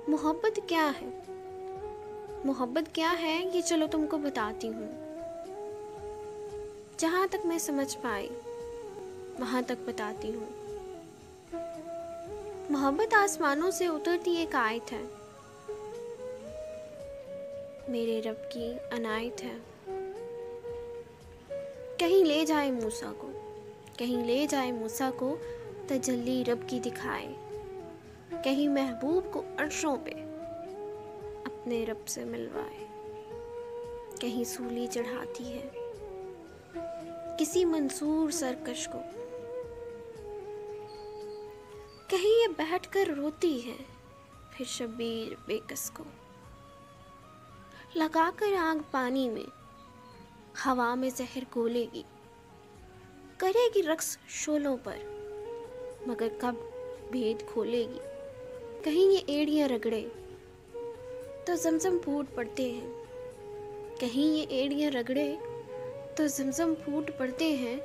محبت کیا ہے؟ محبت کیا ہے یہ چلو تم کو بتاتی ہوں۔ جہاں تک میں سمجھ پائی وہاں تک بتاتی ہوں۔ محبت آسمانوں سے اترتی ایک آیت ہے، میرے رب کی عنایت ہے۔ کہیں لے جائے موسیٰ کو، کہیں لے جائے موسیٰ کو، تجلی رب کی دکھائے۔ کہیں محبوب کو عرشوں پہ اپنے رب سے ملوائے۔ کہیں سولی چڑھاتی ہے کسی منصور سرکش کو، کہیں یہ بیٹھ کر روتی ہے پھر شبیر بے کس کو۔ لگا کر آگ پانی میں ہوا میں زہر گھولے گی، کرے گی رقص شعلوں پر مگر کب بھید کھولے گی۔ کہیں یہ ایڑیاں رگڑے تو زمزم پھوٹ پڑتے ہیں، کہیں یہ ایڑیاں رگڑے تو زمزم پھوٹ پڑتے ہیں۔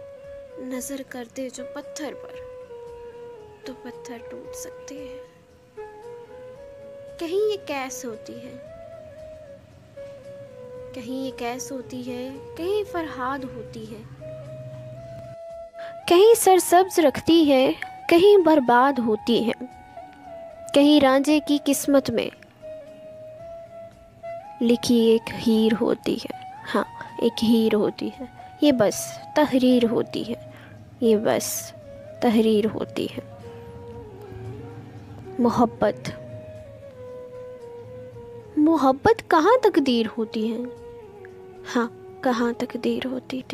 نظر کرتے جو پتھر پر تو پتھر ٹوٹ سکتے ہیں۔ کہیں یہ کیس ہوتی ہے، کہیں یہ کیس ہوتی ہے، کہیں فرہاد ہوتی ہے۔ کہیں سرسبز رکھتی ہے، کہیں برباد ہوتی ہے۔ کہیں رانجھے کی قسمت میں لکھی ایک ہیر ہوتی ہے، ہاں ایک ہیر ہوتی ہے، یہ بس تحریر ہوتی ہے، یہ بس تحریر ہوتی ہے۔ محبت، محبت کہاں تقدیر ہوتی ہے، ہاں کہاں تقدیر ہوتی تھی۔